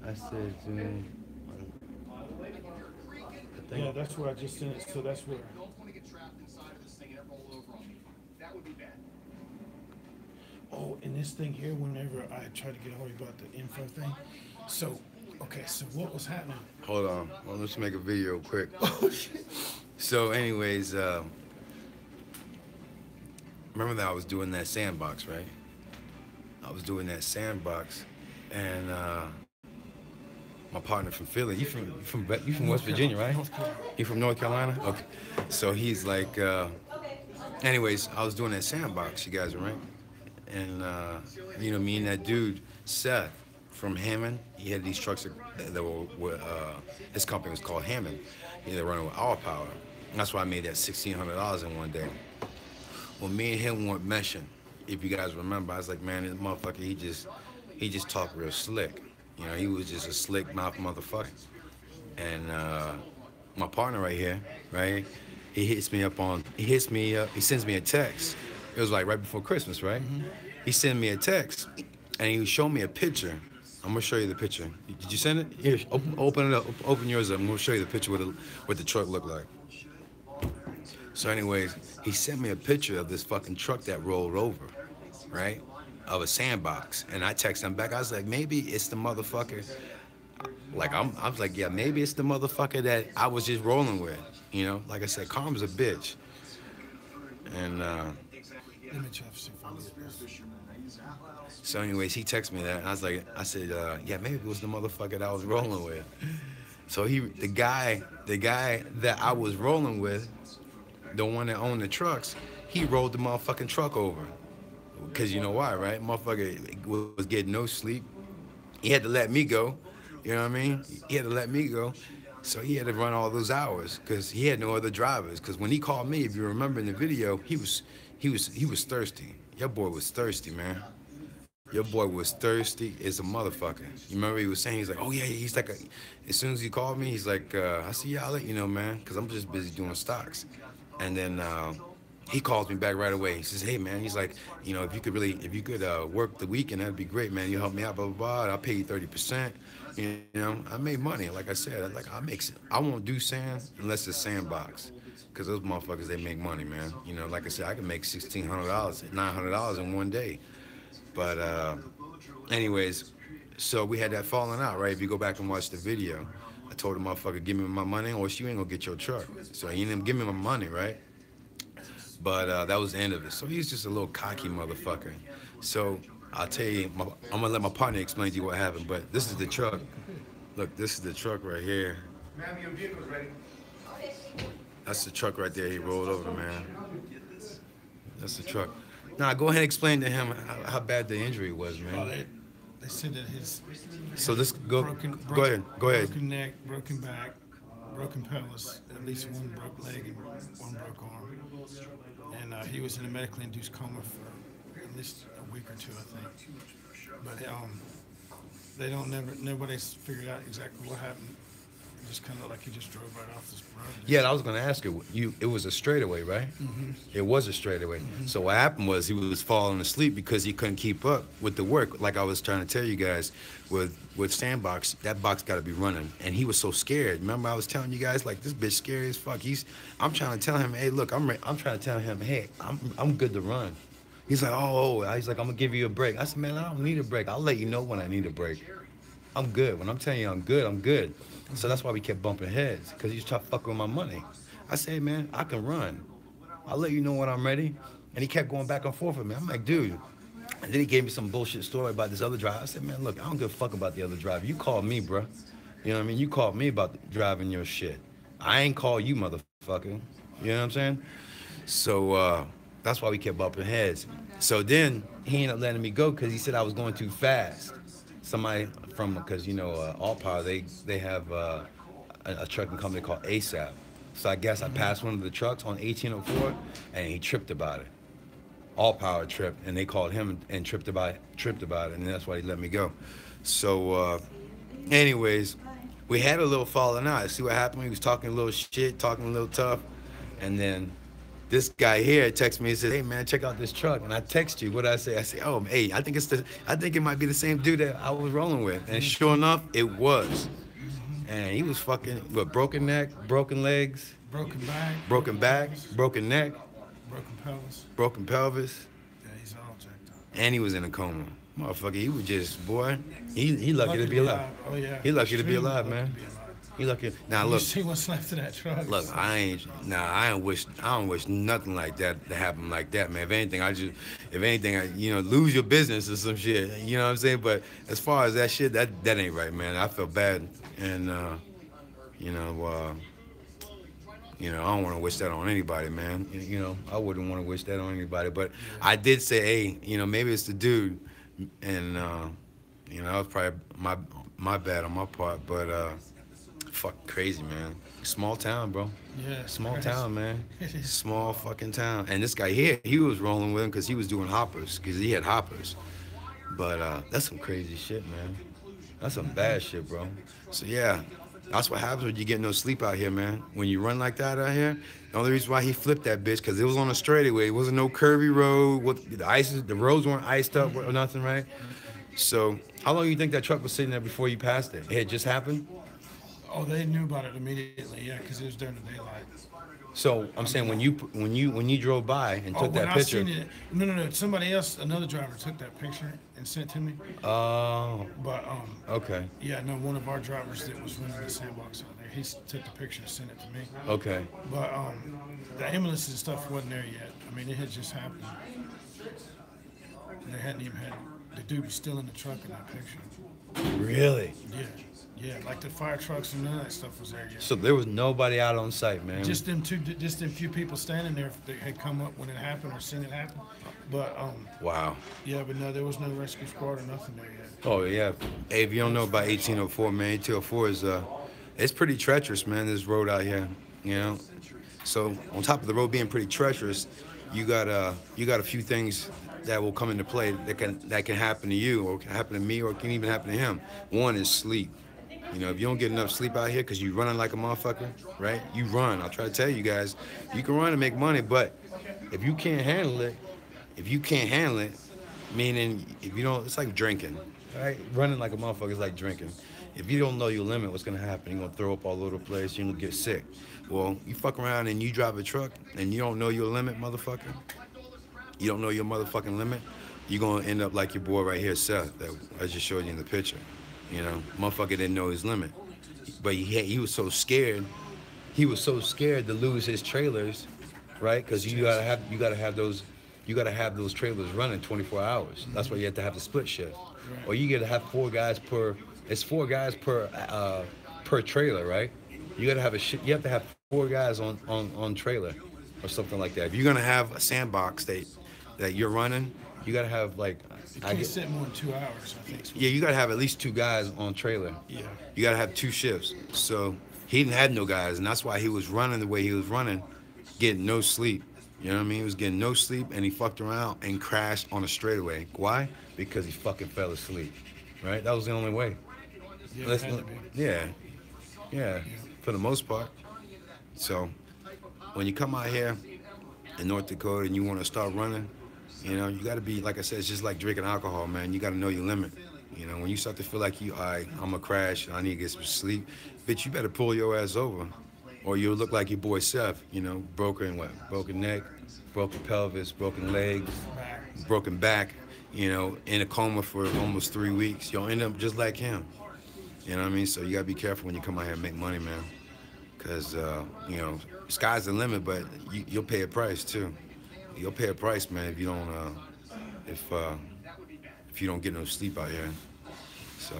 I said, I Yeah, think. that's where I just sent it. So that's where. Oh, and this thing here, whenever I try to get a hold of you about the info thing. So, okay, so what was happening? Hold on. Well, let's make a video quick. So, anyways, remember that I was doing that sandbox, right? I was doing that sandbox, and my partner from Philly. You from West North Virginia, Carolina. right? North Carolina. You from North Carolina? Okay. So he's like, anyways, I was doing that sandbox. You guys are right, and me and that dude Seth from Hammond. He had these trucks that were his company was called Hammond. He was running with All Power. And that's why I made that $1,600 in one day. Well, me and him weren't meshing. If you guys remember, I was like, man, this motherfucker, he just talked real slick. He was just a slick mouth motherfucker. And my partner right here, right? He sends me a text. It was like right before Christmas, right? He sent me a text, and he showed me a picture. I'm gonna show you the picture. Did you send it? Here, open it up. Open yours up. I'm gonna show you the picture what the truck looked like. So, anyways, he sent me a picture of this fucking truck that rolled over, right? Of a sandbox. And I texted him back. I was like, maybe it's the motherfucker. I was like, yeah, maybe it's the motherfucker that I was just rolling with. Like I said, Karma's a bitch. And Let me try to see if I can get this. so, anyways, he texted me that. And I said, yeah, maybe it was the motherfucker that I was rolling with. So the guy that I was rolling with, the one that owned the trucks, he rolled the motherfucking truck over. Cause you know why, right? Motherfucker was getting no sleep. He had to let me go. You know what I mean? He had to let me go. So he had to run all those hours because he had no other drivers. Because when he called me, if you remember in the video, he was thirsty. Your boy was thirsty, man. Your boy was thirsty as a motherfucker. You remember he was saying, he's like, oh yeah, he's like, as soon as he called me, he's like, I see y'all, let you know, man, because I'm just busy doing stocks. And then he calls me back right away. He says, hey man, he's like, if you could work the weekend, that'd be great, man. You help me out, blah, blah, blah. I'll pay you 30%. I made money. Like I said, I won't do sand unless it's sandbox. Cause those motherfuckers, they make money, man. Like I said, I can make $1,600, $900 in one day. But anyways, so we had that falling out, right? If you go back and watch the video, I told the motherfucker, give me my money or you ain't gonna get your truck. So he didn't give me my money, right? But that was the end of it. So he's just a little cocky motherfucker. So I'll tell you, I'm gonna let my partner explain to you what happened. But this is the truck. Look, this is the truck right here. Ma'am, your vehicle's ready. That's the truck right there. He rolled over, man. That's the truck. Now go ahead and explain to him how bad the injury was, Oh, man. they said that his So this go ahead, go ahead. broken neck, broken back, broken pelvis, at least one broke leg and one broke arm. And he was in a medically induced coma for at least a week or two, I think. But they don't never nobody's figured out exactly what happened. It just kind of like he just drove right off this road. Yeah, I was gonna ask you. It was a straightaway, right? It was a straightaway. So what happened was he was falling asleep because he couldn't keep up with the work. Like I was trying to tell you guys, with Sandbox, that box got to be running, and he was so scared. Remember I was telling you guys like this bitch scary as fuck. I'm trying to tell him, hey, look, I'm trying to tell him, hey, I'm good to run. He's like, he's like, I'm gonna give you a break. I said, man, I don't need a break. I'll let you know when I need a break. I'm good. When I'm telling you I'm good, I'm good. So that's why we kept bumping heads, because he's trying to fuck with my money. I said, hey, man, I can run. I'll let you know when I'm ready. And he kept going back and forth with me. I'm like, dude. And then he gave me some bullshit story about this other driver. I said, man, look, I don't give a fuck about the other driver. You called me, bro. You know what I mean? You called me about driving your shit. I ain't call you, motherfucker. You know what I'm saying? So that's why we kept bumping heads. So then he ended up letting me go because he said I was going too fast. Somebody because All Power, they have a trucking company called ASAP. So I guess I passed one of the trucks on 1804, and he tripped about it. All Power tripped, and they called him and tripped about it, and that's why he let me go. So, anyways, we had a little falling out. See what happened? He was talking a little shit, talking a little tough, and then this guy here texts me and says, "Hey man, check out this truck." And I text you. What I say? I say, "Oh, hey, I think it might be the same dude that I was rolling with." And sure enough, it was. And he was fucking with broken neck, broken legs, broken back, broken neck, broken pelvis. broken pelvis, Yeah, he's all jacked up. and he was in a coma. Motherfucker, he was just boy. He lucky to be alive. Oh yeah. He lucky to be Extremely alive, lucky man. to be alive. He lucky. Now You look, see what's left of that truck. look. I don't wish nothing like that to happen like that, man. If anything, lose your business or some shit. You know what I'm saying? But as far as that shit, that ain't right, man. I feel bad, and you know, I don't want to wish that on anybody, man. I wouldn't want to wish that on anybody. But I did say, hey, maybe it's the dude, and that was probably my bad on my part, but fucking crazy, man. Small town, bro. Yeah. Small crazy. town, man. It is. Small fucking town. And this guy here, he was rolling with him because he was doing hoppers, because he had hoppers. But that's some crazy shit, man. That's some bad shit, bro. So yeah, that's what happens when you get no sleep out here, man. When you run like that out here, the only reason why he flipped that bitch, because it was on a straightaway. It wasn't no curvy road. The roads weren't iced up or nothing, right? So how long do you think that truck was sitting there before you passed it? It had just happened? Oh, they knew about it immediately. Yeah, because it was during the daylight. So I'm saying when you drove by and took that when picture. I seen it, no. Somebody else, another driver, took that picture and sent it to me. Oh. But Okay. yeah, no, one of our drivers that was running the sandbox out there, he took the picture and sent it to me. Okay. But the ambulance and stuff wasn't there yet. I mean, it had just happened. They hadn't even had. The dude was still in the truck in that picture. Really? Yeah, like the fire trucks and none of that stuff was there yet. So there was nobody out on site, man. Just them few people standing there that had come up when it happened or seen it happen. But Wow. yeah, but no, there was no rescue squad or nothing there yet. Oh yeah. Hey, if you don't know about 1804, man, 1804 is it's pretty treacherous, man. This road out here, So on top of the road being pretty treacherous, you got a few things that will come into play that can happen to you, or can happen to me, or can even happen to him. One is sleep. If you don't get enough sleep out here because you're running like a motherfucker, right? You run. I'll try to tell you guys, you can run and make money, but if you can't handle it, meaning if you don't, it's like drinking, right? Running like a motherfucker is like drinking. If you don't know your limit, what's gonna happen? You're gonna throw up all over the place. You're gonna get sick. Well, you fuck around and you drive a truck and you don't know your limit, motherfucker. You don't know your motherfucking limit. You're gonna end up like your boy right here, Seth, that I just showed you in the picture. Motherfucker didn't know his limit, but he was so scared. He was so scared to lose his trailers, right? Because you gotta have those trailers running 24 hours. That's why you have to have the split shift, or you gotta have 4 guys per. It's 4 guys per trailer, right? You have to have 4 guys on trailer, or something like that. If you're gonna have a sandbox that you're running, you gotta have like. It can't sit more than 2 hours, I think. Yeah, you gotta have at least 2 guys on trailer. Yeah. You gotta have 2 shifts. So he didn't have no guys, and that's why he was running the way he was running, getting no sleep. You know what I mean? He was getting no sleep, and he fucked around and crashed on a straightaway. Why? Because he fucking fell asleep. Right? That was the only way. Yeah, it had to be. Yeah. For the most part. So when you come out here in North Dakota and you want to start running, you got to be, like I said, it's just like drinking alcohol, man. You got to know your limit. When you start to feel like I'm going to crash, I need to get some sleep, bitch, you better pull your ass over. Or you'll look like your boy Seth, broken neck, broken pelvis, broken legs, broken back, in a coma for almost 3 weeks. You'll end up just like him. You know what I mean? So you got to be careful when you come out here and make money, man. Because, sky's the limit, but you'll pay a price, too. You'll pay a price, man, if you don't get no sleep out here. So